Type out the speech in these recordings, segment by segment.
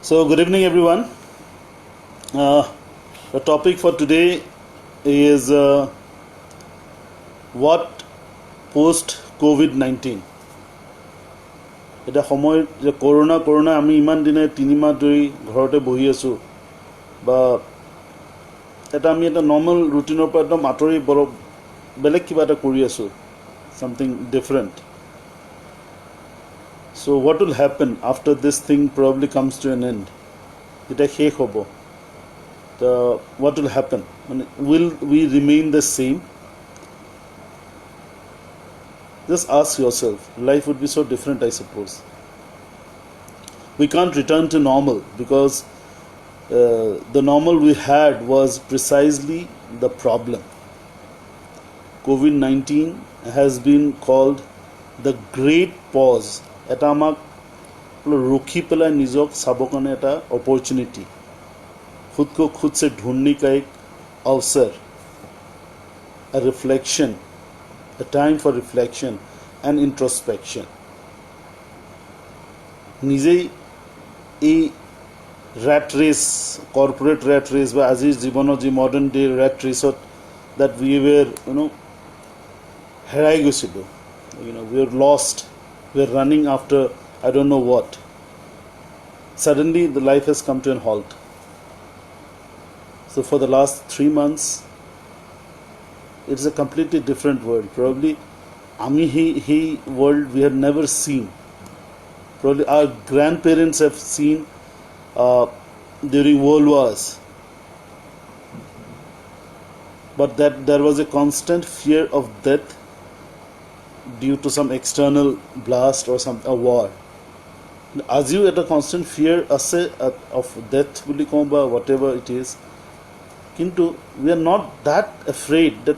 So, good evening, everyone. The topic for today is what post COVID-19. এটা সময় যে corona আমি ইমান দিনে 3 মাহ ধৰি ঘৰতে বহি আছোঁ বা আমি এটা নৰ্মেল ৰুটিনৰ পৰা একদম আঁতৰি বেলেগ কিবা এটা কৰি আছোঁ, something different. So what will happen after this thing probably comes to an end? এটা শেষ হ'ব. What will happen? Will we remain the same? Just ask yourself. Life would be so different, I suppose. We can't return to normal because the normal we had was precisely the problem. COVID-19 has been called the great pause. এটা আমাক ৰখি পেলাই নিজক চাবৰ কাৰণে এটা opportunity, खुद को खुद से ढूंढने का एक अवसर, a reflection, a time for reflection and introspection. নিজেই এই rat race, corporate rat race বা আজিৰ জীৱনৰ যি modern day rat race that we were, হেৰাই গৈছিলোঁ. We were lost. We are running after I don't know what. Suddenly the life has come to a halt. So for the last 3 months, it's a completely different world. Probably he world we have never seen. Probably our grandparents have seen during world wars. But that there was a constant fear of death due to some external blast or a war. আজিও এটা constant fear আছে of death বুলি কওঁ বা whatever it is. কিন্তু we are not that afraid that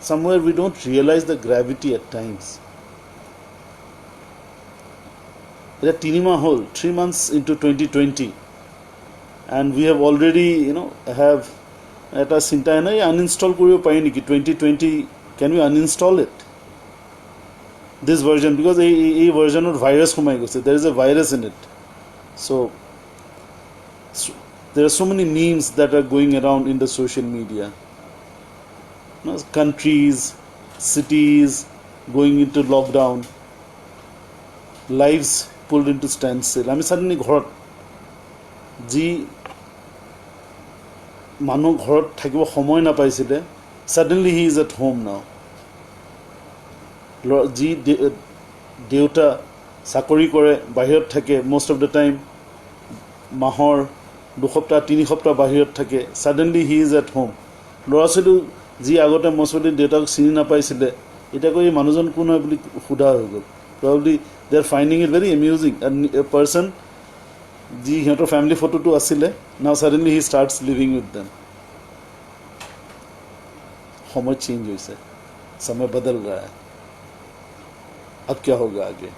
somewhere we don't realize the gravity at times. এটা 3 মাহ হ'ল, 3 months into 2020, and we have already have এটা চিন্তা নাই uninstall কৰিব পাৰি নেকি 2020, can we uninstall it, this version, because এই versionৰ virus সোমাই গৈছে, there is a virus in it. So there are so many memes that are going around in the social media. Countries, cities going into lockdown, lives pulled into standstill. Suddenly ঘৰত যি মানুহ ঘৰত থাকিব সময় নাপাইছিলে, suddenly he is at home now. যি দেউতা চাকৰি কৰে, বাহিৰত থাকে most of the time, মাহৰ 2 সপ্তাহ 3 সপ্তাহ বাহিৰত থাকে, suddenly he is at home. ল'ৰা ছোৱালী যি আগতে মচলি দেউতাক চিনি নাপাইছিলে, এতিয়া কৈ মানুহজন কোন হয় বুলি সোধা হৈ গ'ল. Probably they are finding it very amusing. And a person যি সিহঁতৰ ফেমিলি ফটোটো আছিলে, now suddenly he starts living with them. সময় চেঞ্জ হৈছে, समय बदल रहा है. अब क्या होगा आगे?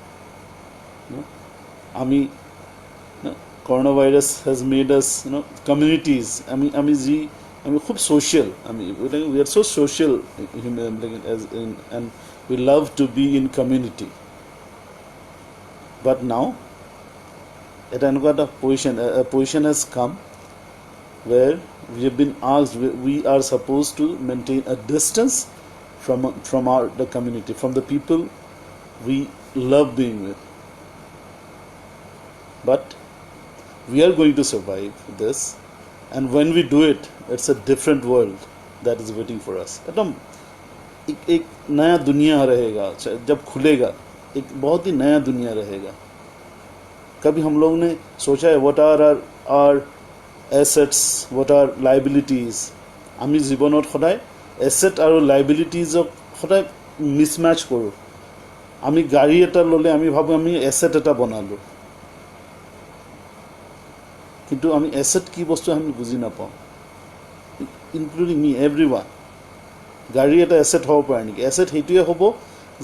Coronavirus has made us, communities. खूब social. We are so social human, and we love to be in community. But now, a position has come where we have been asked, we are supposed to maintain a distance from the community, from the people we love being with. But we are going to survive this, and when we do it, it's a different world that is waiting for us. एक नया दुनिया रहेगा, जब खुलेगा एक बहुत ही नया दुनिया रहेगा. कभी हम लोग ने सोचा है what are our assets, what are liabilities? আমি জীৱনত সদায় asset আৰু liabilities সদায় mismatch কৰোঁ. আমি গাড়ী এটা ল'লে আমি ভাবোঁ আমি এছেট এটা বনালোঁ, কিন্তু আমি এছেট কি বস্তু আমি বুজি নাপাওঁ, ইনক্লুডিং মি, এভৰিৱান. গাড়ী এটা এছেট হ'ব পাৰে নেকি? এছেট সেইটোৱে হ'ব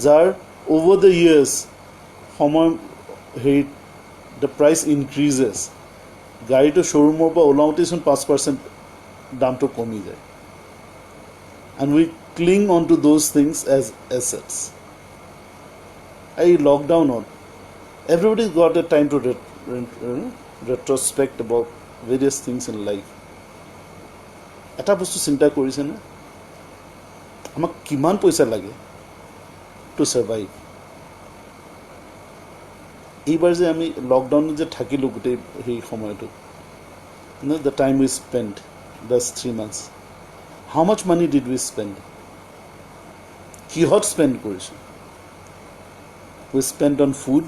যাৰ অভাৰ দ্য ইয়াৰ্ছ সময় দ্য প্ৰাইচ ইনক্ৰিজেছ. গাড়ীটো শ্ব'ৰুমৰ পৰা ওলাওঁতেইচোন 5% দামটো কমি যায়. And we cling on to those things as assets. এই লকডাউনত everybody's got a time to retrospect about various things in life, এটা বস্তু চিন্তা কৰিছেনে আমাক কিমান পইচা লাগে টু সাৰ্ভাইভ? এইবাৰ যে আমি লকডাউনত যে থাকিলোঁ গোটেই সেই সময়টো, the time we spend those 3 months, how much money did we spend? কিহত স্পেণ্ড কৰিছোঁ? We spend on food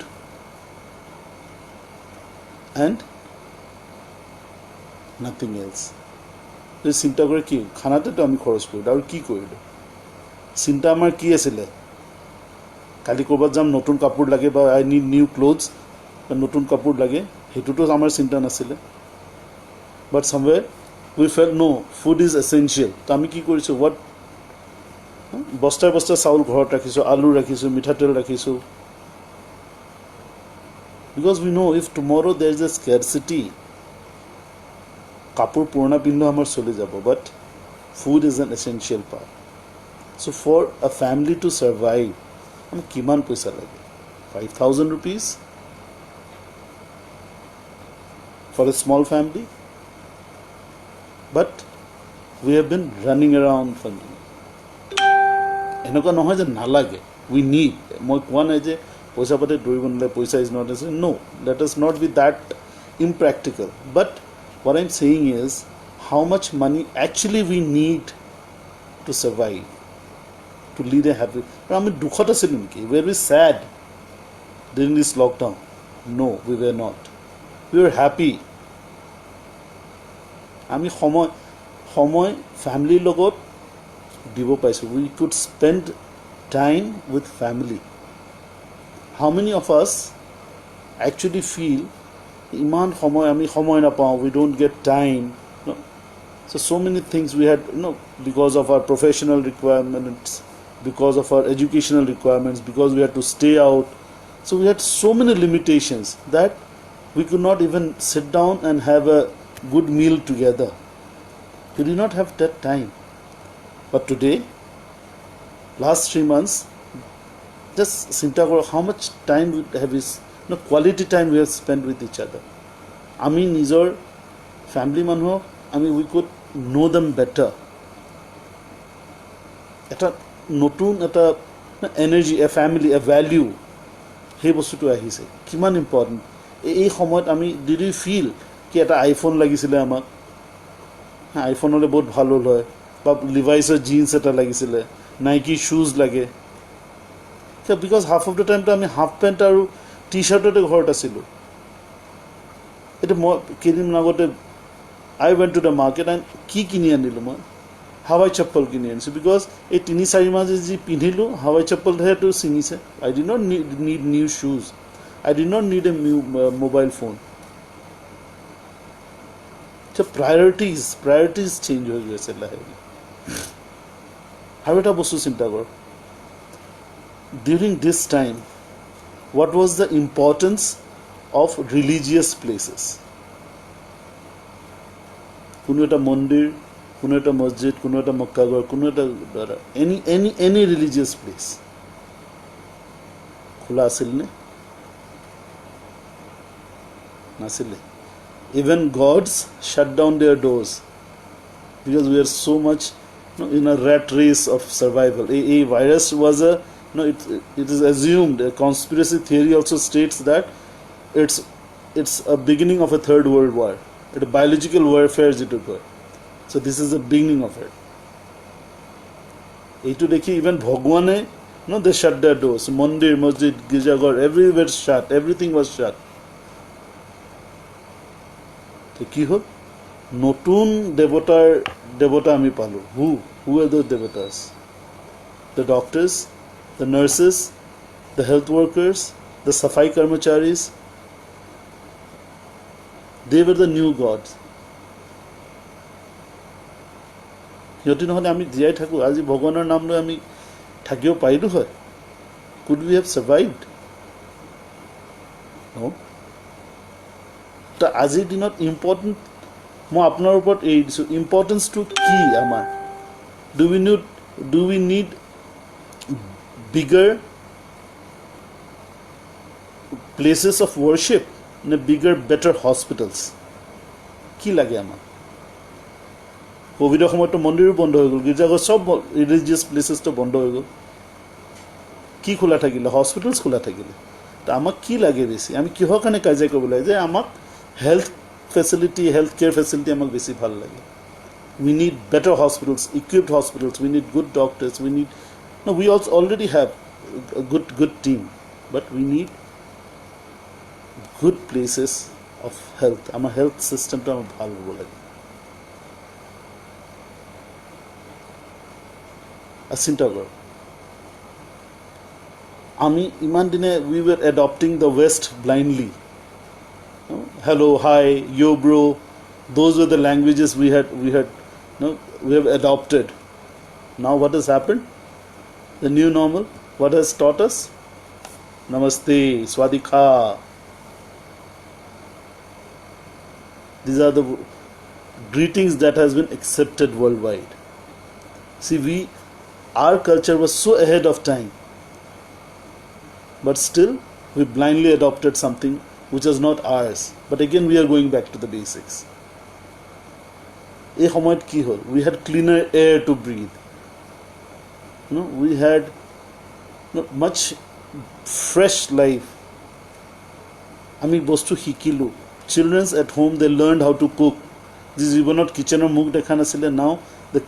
and nothing else. চিন্তা কৰি কি খানাতেতো আমি খৰচ কৰিলোঁ আৰু কি কৰিলোঁ? চিন্তা আমাৰ কি আছিলে? কালি ক'ৰবাত যাম, নতুন কাপোৰ লাগে বা আই নিড নিউ ক্লথছ, নতুন কাপোৰ লাগে, সেইটোতো আমাৰ চিন্তা নাছিলে। But somewhere we feel no food is essential. তো আমি কি কৰিছোঁ? হোৱাট বস্তাই বস্তাই চাউল ঘৰত ৰাখিছোঁ, আলু ৰাখিছোঁ, মিঠাতেল ৰাখিছোঁ, বিকজ উই নো ইফ টুমৰো দেৰ ইজ এ স্কেৰচিটি, কাপোৰ পুৰণা পিন্ধা আমাৰ চলি যাব, but food is an essential part. So' for a family to survive আমাক কিমান পইচা লাগে? 5,000 rupees for a small family, but we have been running around for এনেকুৱা নহয় যে নালাগে, উই নিড। মই কোৱা নাই যে পইচা পাতি দৌৰিব নালাগে, পইচা is not a no, let us not be that impractical, but what I'm saying is how much money actually we need to survive, to lead a happy. আমি দুখত আছিলোঁ নেকি? Were we sad during this lockdown? No, we were not. We were happy. আমি সময় ফ্যামিলিৰ লগত দিব পাইছোঁ। We could spend time with family. How many of us actually feel ইমান সময় আমি সময় নাপাওঁ, we don't get time, no? So many things we had, because of our professional requirements, because of our educational requirements, because we had to stay out, so we had so many limitations that we could not even sit down and have a good meal together. We did not have that time. But today, last 3 months, just চিন্তা কৰক how much time we have is, quality time we have spent with each other. আমি নিজৰ family মানুহক we could know them better. এটা নতুন এটা energy, A family, a value, সেই বস্তুটো আহিছে। কিমান ইম্পৰ্টেণ্ট এই সময়ত আমি ডিড ইউ ফিল কি এটা আইফোন লাগিছিলে আমাক? আইফোন হ'লে বহুত ভাল হ'ল হয়, বা লিভাইছৰ জিন্স এটা লাগিছিলে, নাইকি শ্বুজ লাগে, বিকজ হাফ অফ দ্য টাইমটো আমি হাফ পেণ্ট আৰু টি শ্বাৰ্টতে ঘৰত আছিলোঁ। এতিয়া মই কেইদিনমান আগতে I went to the market and কি কিনি আনিলোঁ? মই হাৱাই চপ্পল কিনি আনিছোঁ, বিকজ এই 3-4 মাহ যি পিন্ধিলোঁ হাৱাই চপ্পলহেতো ছিঙিছে। I do not need new শ্বুজ, I do not need a new mobile phone. Priorities change হৈ গৈছে লাহে লাহে। আৰু এটা বস্তু চিন্তা কৰক, ডিউৰিং দিছ time what was the importance of religious places? কোনো এটা মন্দিৰ, কোনো এটা মছজিদ, কোনো এটা মক্কাঘৰ, কোনো এটা any religious place খোলা আছিল নে? নাছিলে। Even gods shut down their doors because we are so much in a rat race of survival. A virus was a it is assumed, a conspiracy theory also states that it's a beginning of a third world war. It's a biological warfare যেটো কয়. So this is the beginning of it. এইটো দেখি even ভগৱানে they shut their doors. মন্দিৰ, মছজিদ, গিৰ্জাঘৰ, everywhere shut, everything was shut. তো কি হ'ল? নতুন দেৱতা আমি পালোঁ। Who are those devatas? The doctors, the nurses, the health workers, the safai karmacharis, they were the new gods. সিহঁতি নহ'লে আমি জীয়াই থাকোঁ, আজি ভগৱানৰ নাম লৈ আমি থাকিব পাৰিলোঁ হয়? Could we have survived? No. তো আজিৰ দিনত ইম্পৰ্টেণ্ট মই আপোনাৰ ওপৰত এৰি দিছোঁ, ইম্পৰ্টেঞ্চটো কি আমাৰ? Do we need bigger places of worship? in a bigger, better hospitals. কি লাগে আমাক? কোভিডৰ সময়তো মন্দিৰো বন্ধ হৈ গ'ল, গীৰ্জাঘৰ চব ৰিলিজিয়াছ প্লেচেছটো বন্ধ হৈ গ'ল। কি খোলা থাকিলে? হস্পিটেলছ খোলা থাকিলে। তো আমাক কি লাগে বেছি? আমি কিহৰ কাৰণে কাজিয়া কৰিব লাগে? যে আমাক health facility, health care facility আমাক বেছি ভাল লাগে। We need better hospitals, equipped hospitals. We need good doctors. We need, no, we also already have a good team, but we need good places of health. Our health system to our bhal hobo lage. Asinta kor. Ami iman dine we were adopting the West blindly. No? Hello, hi, yo, bro. Those were the languages we had. No, we have adopted. Now what has happened? The new normal. What has taught us? Namaste, Swadikha. These are the greetings that has been accepted worldwide. See, our culture was so ahead of time, but still we blindly adopted something which is not ours. But again, we are going back to the basics. এই সময়ত কি হ'ল? We had cleaner air to breathe. We had much fresh life. আমি বস্তু শিকিলোঁ. Children at home, they learned how to cook. These were not kitchener muk dekha nasile. Now the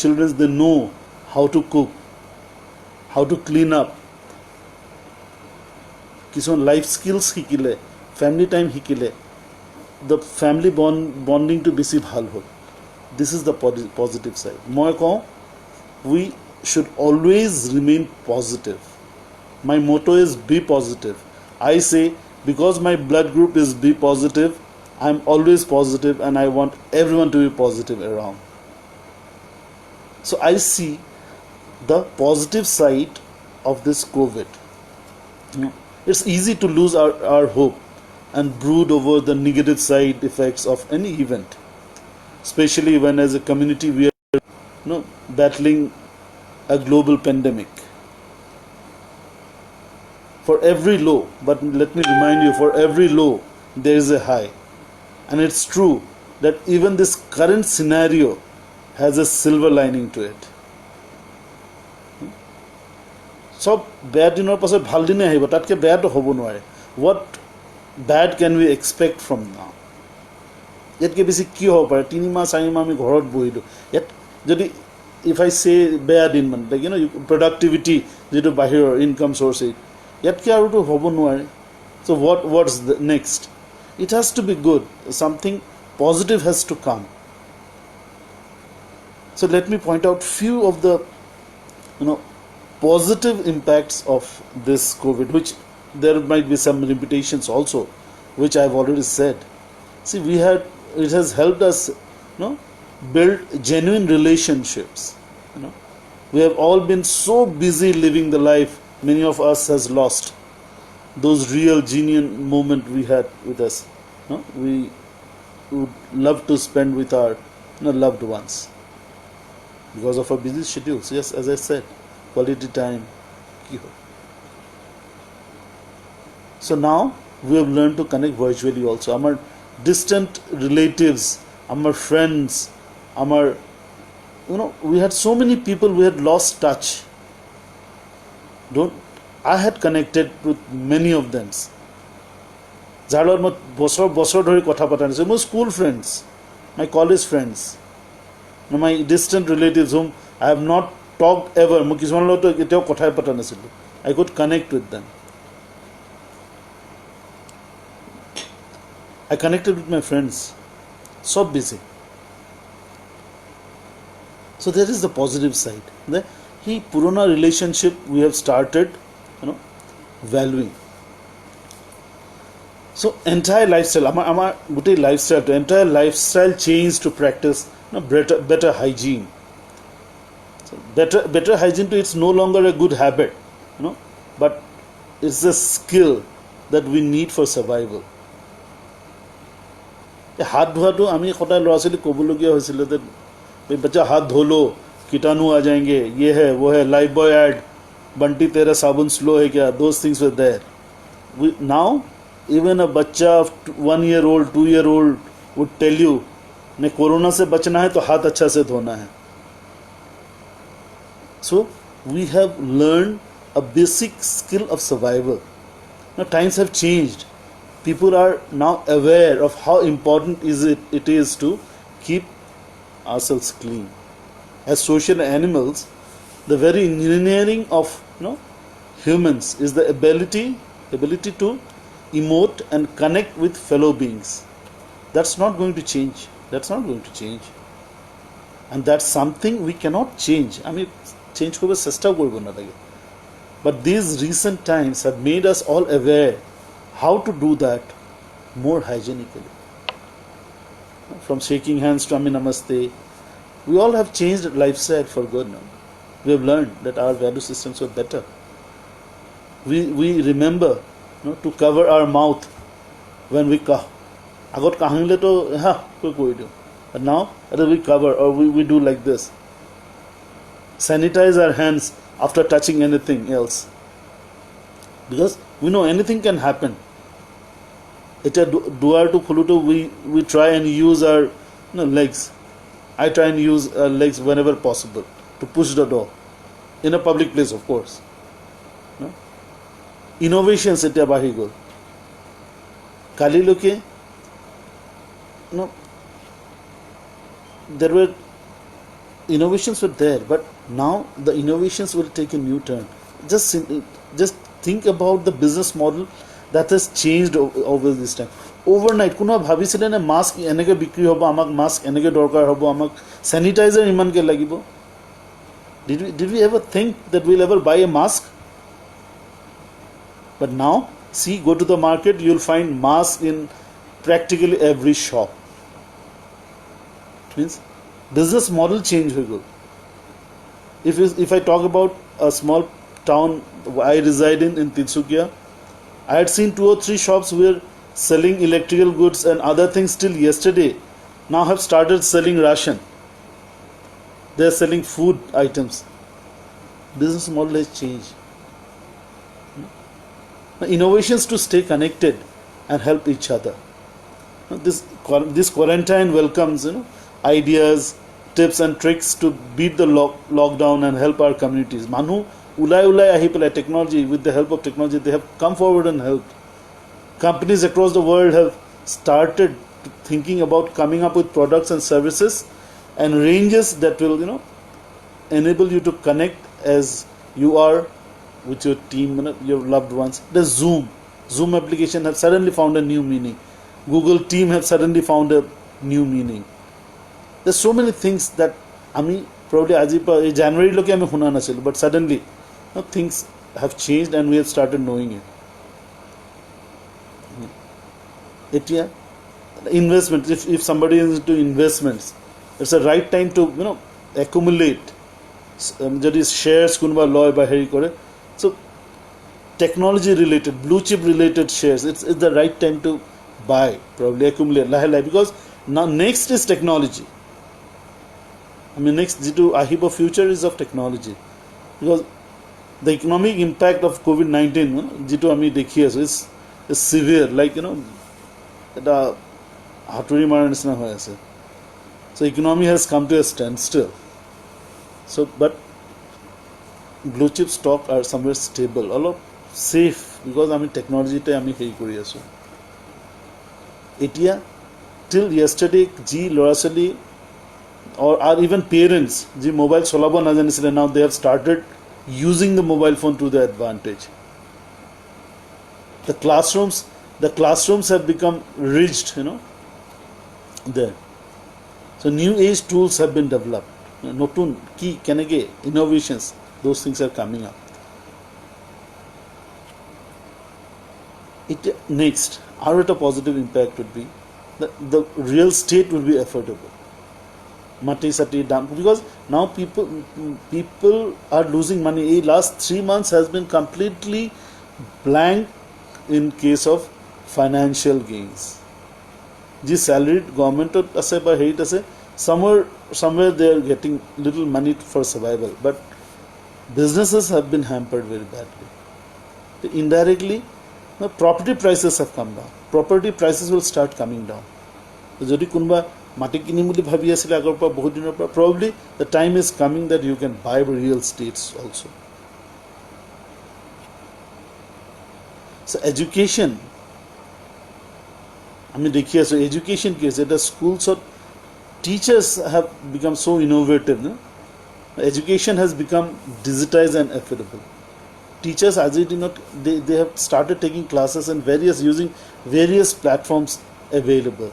children, they know how to cook, how to clean up. Kisone life skills শিকিলে, family time শিকিলে. The family bonding to besi bhal hol. This is the positive side. Moi kau, we should always remain positive. My motto is be positive. I say, because my blood group is B positive, I'm always positive and I want everyone to be positive around. So I see the positive side of this COVID. It's easy to lose our hope and brood over the negative side effects of any event, especially when as a community we are battling a global pandemic. For every low, but let me remind you, for every low there is a high. And it's true that even this current scenario has a silver lining to it. সব বেয়া দিনৰ পাছত ভাল দিনে আহিব, তাতকৈ বেয়াটো হ'ব নোৱাৰে। What bad can we expect from now? ইয়াতকৈ বেছি কি হ'ব পাৰে? 3 মাহ 4 মাহ আমি ঘৰত বহিলোঁ। ইয়াত যদি if I say বেয়া দিন মানে productivity যিটো বাহিৰৰ ইনকাম চ'ৰ্চ ইয়াতকৈ আৰুতো হ'ব নোৱাৰে। So what's the next? It has to be good. Something positive has to come. So let me point out few of the positive impacts of this COVID, which there might be some limitations also, which I've already said. See, it has helped us build genuine relationships. We have all been so busy living the life, many of us has lost those real genuine moment we had with us. We would love to spend with our loved ones because of our busy schedules. Yes, as I said, quality time. So now we have learned to connect virtually also. Our distant relatives, our friends, we had so many people we had lost touch. I had connected with many of them. যাৰ লগত মই বছৰ ধৰি কথা পতা নাছিলোঁ, মোৰ school friends, my college friends, my distant relatives hmm I have not talk ever, মই কিছুমানৰ লগতো কেতিয়াও কথাই পতা নাছিলোঁ। I could connect with them. I connected with my friends. So busy. So there is the positive side. He purana relationship we have started, valuing. So entire lifestyle, our entire lifestyle change to practice better hygiene. So better hygiene to it's no longer a good habit, but it's a skill that we need for survival. हाथ धोआটো আমি সদায় ল'ৰা ছোৱালীক ক'বলগীয়া হৈছিলে যে बच्चा हाथ धो लो कीटाणु आ जाएंगे, ये है वो है, लाइफ बॉय ऐड, बंटी तेरा साबुन स्लो है क्या, those things were there. Now Even a बच्चा of 1 year old, 2 year old would tell you ने कोरोना से बचना है तो हाथ अच्छा से धोना है. So we have learned a basic skill of survival. Now times have changed. People are now aware of how important it is to keep ourselves clean. As social animals, the very engineering of humans is the ability to emote and connect with fellow beings. That's not going to change. That's not going to change. And that's something we cannot change. I mean, change korbe chesta korbo na lage. But these recent times have made us all aware how to do that more hygienically. From shaking hands to Ami Namaste, we all have changed lifestyle for good now. We have learned that our value systems were better. We remember to cover our mouth when we cough. Agot kahangle to koi do. But now we cover or we do like this. Sanitize our hands after touching anything else, because we know anything can happen. Eta duar to khuluto we try and use our legs. I try and use legs whenever possible to push the door in a public place, of course. No? Innovations eta bahi gol. Kali loke there were innovations were there, but now the innovations will take a new turn. Just think about the business model that has changed over this time. Overnight, kuna bhabisile na mask enege bikri hobo, amak mask enege dorkar hobo, amak sanitizer iman ke lagibo. Did we ever think that we'll ever buy a mask? But now, see, go to the market, you'll find masks in practically every shop. It means business model change will go. If I talk about a small town I reside in Tinsukia, I had seen 2 or 3 shops where selling electrical goods and other things till yesterday now have started selling ration. They are selling food items. Business model has changed. Innovations to stay connected and help each other. This quarantine welcomes ideas, tips and tricks to beat the lockdown and help our communities. Manu ulai ahi pala technology, with the help of technology they have come forward and helped. Companies across the world have started thinking about coming up with products and services and ranges that will enable you to connect as you are with your team, your loved ones. The Zoom application have suddenly found a new meaning. Google Team have suddenly found a new meaning. There's so many things that probably January loke ame huna nasil, but suddenly things have changed and we have started knowing it. Investment. If somebody is into investments, it's the right time to accumulate. Shares kunba loy by heri kore. So technology related, blue chip related shares, it's the right time to buy, probably accumulate because now next is technology. Next jitu ahibo future is of technology, because the economic impact of COVID-19 jitu ami dekhi aso is severe, like eta haturi marar nisna hoy ase. So economy has come to a standstill. So but blue chip stock are somewhere stable, a lot safe, because technology te ami hei kori aso. Etia till yesterday ji lorasali or even parents ji mobile cholabo na janisile, now they have started using the mobile phone to their advantage. The classrooms have become ridged, there. So new age tools have been developed. Notun ki kenege innovations, those things are coming up. Next, our positive impact would be the real estate will be affordable. Mati sati dam, because now people are losing money. Last 3 months has been completely blank in case of financial gains. The salaried government ase ba hate ase, somewhere they are getting little money for survival, but businesses have been hampered very badly. Indirectly, Now, property prices have come down. Property prices will start coming down. So, যদি কোনোবা মাটি কিনিম বুলি ভাবি আছিল আগৰ পৰা বহুত দিনৰ পৰা, probably the time is coming that you can buy real estates also. So education, আমি দেখি আছো education কি আছে, এটা schools teachers have become so innovative, no? Education has become digitized and affordable. Teachers as it did not, they have started taking classes in using various platforms available.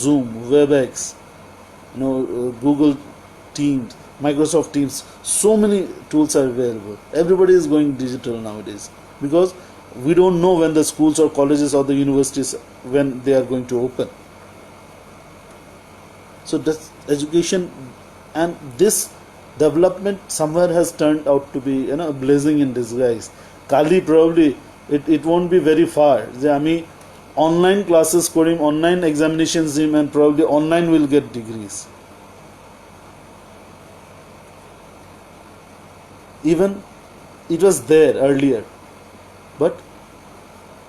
Zoom, WebEx, Google Teams, Microsoft Teams, so many tools are available. Everybody is going digital nowadays because we don't know when the schools or colleges or the universities, when they are going to open. So this education and this development somewhere has turned out to be a blessing in disguise. Kali probably it won't be very far. আমি online classes korim, online examinations dim, and probably online will get degrees. Even it was there earlier, but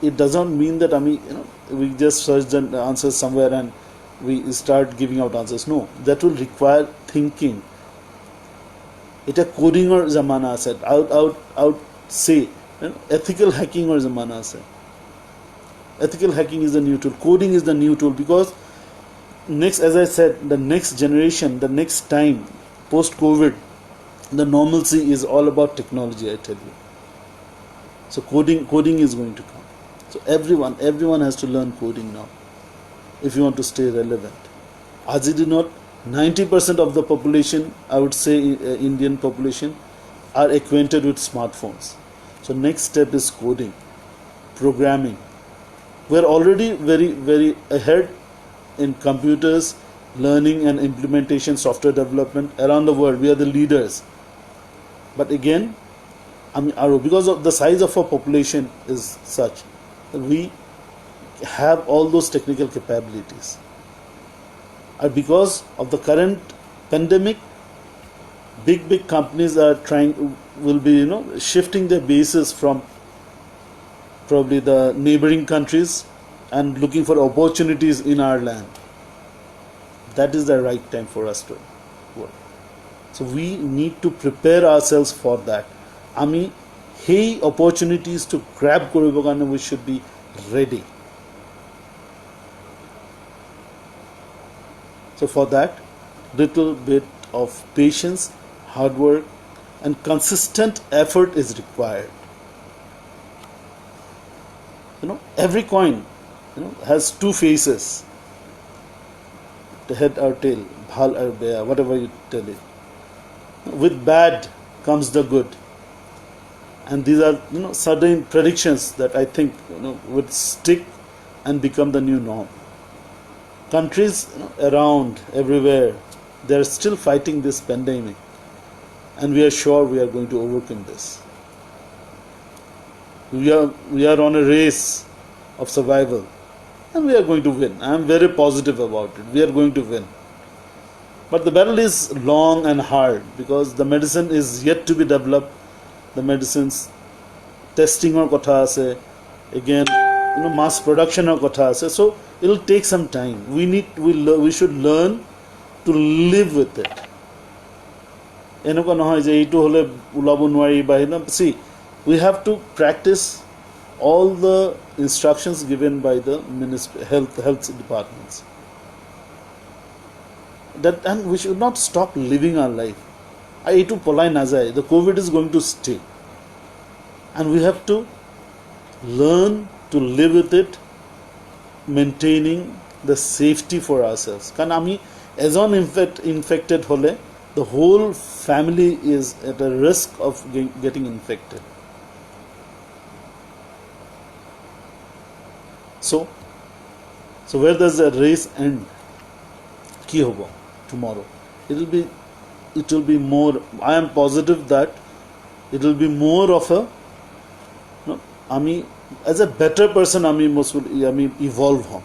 it doesn't mean that we just search the answers somewhere and we start giving out answers. No, that will require thinking. It's a coding or zamana ase, out say ethical hacking or zamana ase. Ethical hacking is the new tool. Coding is the new tool because next, as I said, the next generation, the next time, post-COVID, the normalcy is all about technology, I tell you. So coding is going to come. So everyone has to learn coding now if you want to stay relevant. As it is not, 90% of the population, I would say Indian population, are acquainted with smartphones. So next step is coding, programming. We're already very, very ahead in computers, learning and implementation, software development around the world. We are the leaders. But again, because of the size of our population is such, we have all those technical capabilities. And because of the current pandemic, big companies are will be shifting their bases from probably the neighboring countries and looking for opportunities in our land. That is the right time for us to work. So we need to prepare ourselves for that. Hey, opportunities to grab koribo karone we should be ready. So for that, little bit of patience, hard work, and consistent effort is required. Every coin has two faces, the head or tail, bhal or beya, whatever you tell it. With bad comes the good, and these are certain predictions that I think would stick and become the new norm. Countries around everywhere, they are still fighting this pandemic, and we are sure we are going to overcome this. We are on a race of survival, and we are going to win. I am very positive about it. We are going to win. But the battle is long and hard because the medicine is yet to be developed. The medicines testing or kotha ase, again mass production or kotha ase. So it will take some time. We should learn to live with it. See, we have to practice all the instructions given by the health departments. And we should not stop living our life. The COVID is going to stay, and we have to learn to live with it, maintaining the safety for ourselves. Because as on infected hole, the whole family is at a risk of getting infected. So where does the race end? Ki hoga tomorrow? It will be more. I am positive that it will be more of a. As a better person, evolve.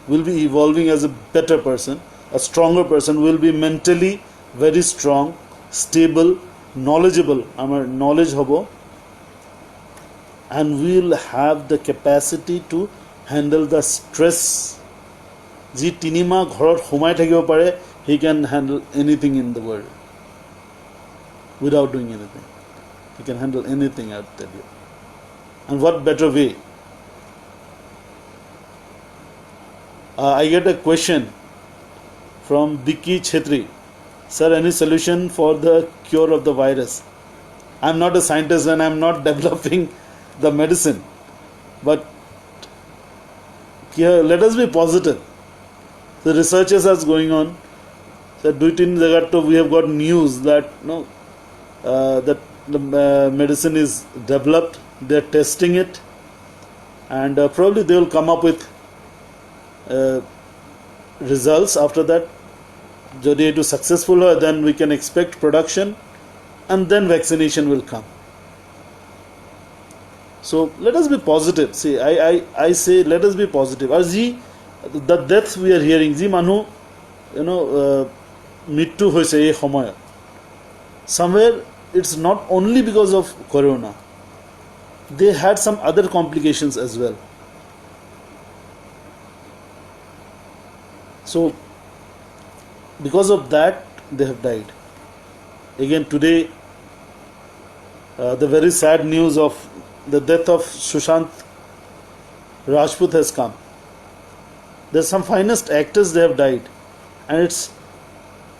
We'll be evolving as a better person, a stronger person. Will be mentally very strong, stable, knowledgeable. Our knowledge hobo. and we'll have the capacity to handle the stress. যি তিনিমাহ ঘৰত সোমাই থাকিব পাৰে, he can handle anything in the world without doing anything. He can handle anything, I'll tell you. And what better way? I get a question from Vicky Chetri. Sir, any solution for the cure of the virus? I'm not a scientist and I'm not developing the medicine. But here, let us be positive. The researches are going on. So, we have got news that that the medicine is developed. They're testing it, and probably they will come up with results after that. If it is successful, then we can expect production, and then vaccination will come. So let us be positive. See, I say let us be positive. As the deaths we are hearing, ji manu, mittu hoise ei somoy. Somewhere it's not only because of corona. They had some other complications as well. So because of that, they have died. Again today, the very sad news of the death of Sushant Rajput has come. There's some finest actors, they have died, and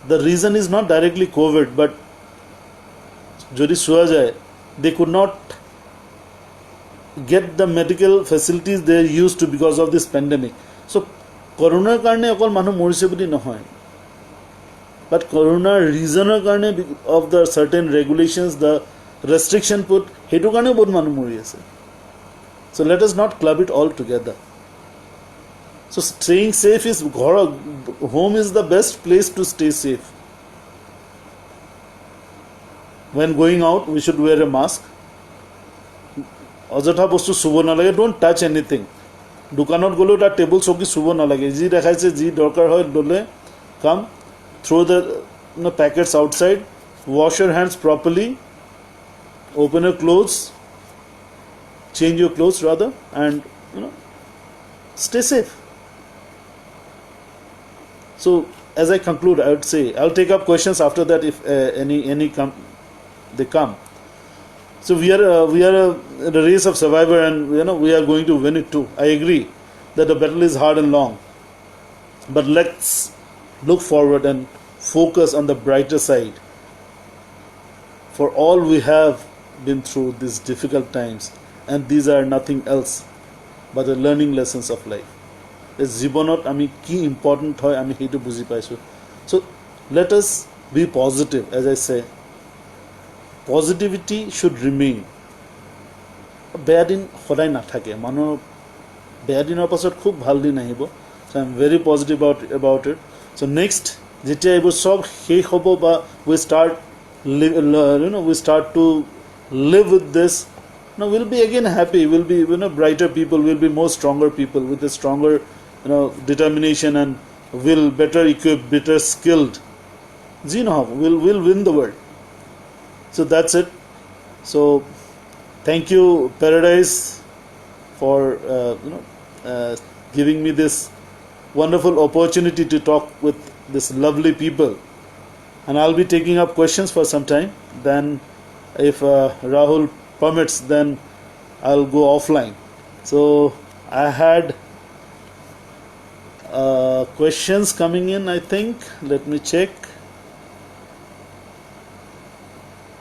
the reason is not directly COVID, but jodi sua jai, they could not get the medical facilities they used to because of this pandemic. So corona karne okol manu morise boli nohoy, but corona reason karne of the certain regulations, the restriction put, hetu karne bahut manu mori ase. So let us not club it all together. So staying safe is, home is the best place to stay safe. When going out, we should wear a mask. অযথা বস্তু চুব নালাগে, don't touch anything. দোকানত গ'লেও তাৰ table চকী চুব নালাগে, যি দেখাইছে যি দৰকাৰ হয় ল'লে, come, throw the packets outside, wash your hands properly, open your clothes, change your clothes rather, and stay safe. So as I conclude, I would say I'll take up questions after that if any come, they come. So we are in a race of survivor, and we are going to win it too. I agree that the battle is hard and long, but let's look forward and focus on the brighter side. For all we have been through these difficult times, and these are nothing else but the learning lessons of life. জীৱনত আমি কি important হয় আমি সেইটো বুজি পাইছোঁ. So let us be positive. As I say, positivity should remain. বেয়া দিন সদায় নাথাকে, মানুহৰ বেয়া দিনৰ পাছত খুব ভাল দিন আহিব. So I am very positive about it. So next যেতিয়া এইবোৰ সব শেষ হ'ব বা we start to live with this, we'll be again happy, we'll be brighter people, we'll be more stronger people with a stronger determination, and will better equipped, better skilled. We'll win the world. So that's it. So thank you, Paradise, for giving me this wonderful opportunity to talk with this lovely people, and I'll be taking up questions for some time. Then if Rahul permits, then I'll go offline. So I had questions coming in, I think. Let me check.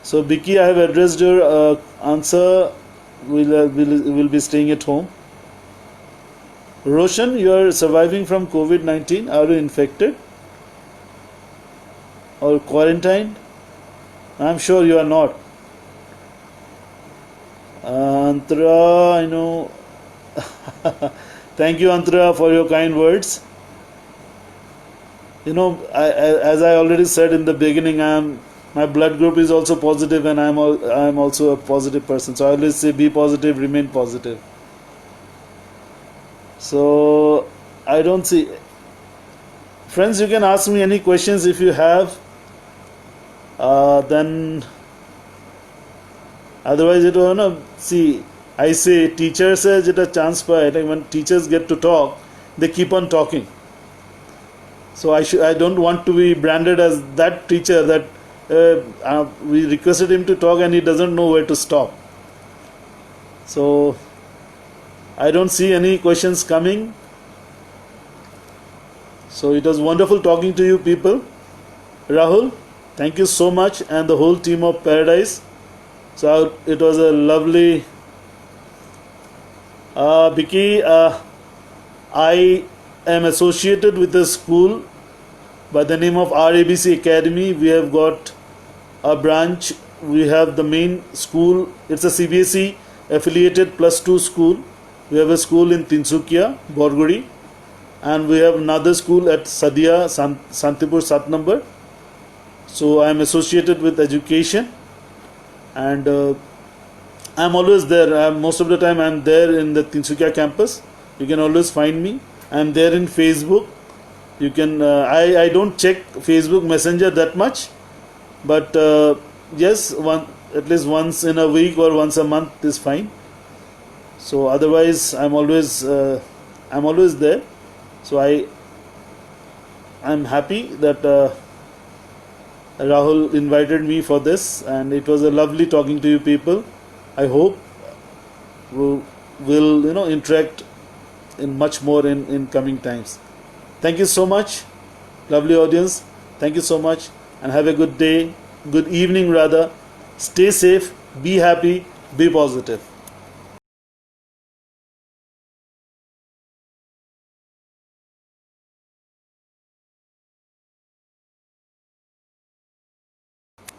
So Vicky, I have addressed your answer. We'll be staying at home. Roshan, you are surviving from COVID-19. Are you infected or quarantined? I'm sure you are not. Antara, I know. Thank you, Antara, for your kind words. As I already said in the beginning, my blood group is also positive, and I'm also a positive person. So I always say, be positive, remain positive. So I don't see. Friends, you can ask me any questions if you have. Then otherwise, see, I say teachers যেটা chance পায়, like when teachers get to talk, they keep on talking. So I don't want to be branded as that teacher that we requested him to talk and he doesn't know where to stop. So I don't see any questions coming. So it was wonderful talking to you people. Rahul, thank you so much, and the whole team of Paradise. So it was a lovely. Vicky, I am associated with a school by the name of RABC Academy. We have got a branch. We have the main school. It's a CBSE affiliated +2 school. We have a school in Tinsukia, Borguri, and we have another school at Sadia, Santipur 7 number. So I am associated with education, and I'm always there. Most of the time I'm there in the Tinsukia campus. You can always find me. I'm there in Facebook. You can. I don't check Facebook Messenger that much, but yes, at least once in a week or once a month is fine. So otherwise, I'm always there. So I'm happy that Rahul invited me for this, and it was a lovely talking to you people. I hope we'll interact in much more in coming times. Thank you so much, lovely audience. Thank you so much, and have a good day, good evening rather. Stay safe, be happy, be positive.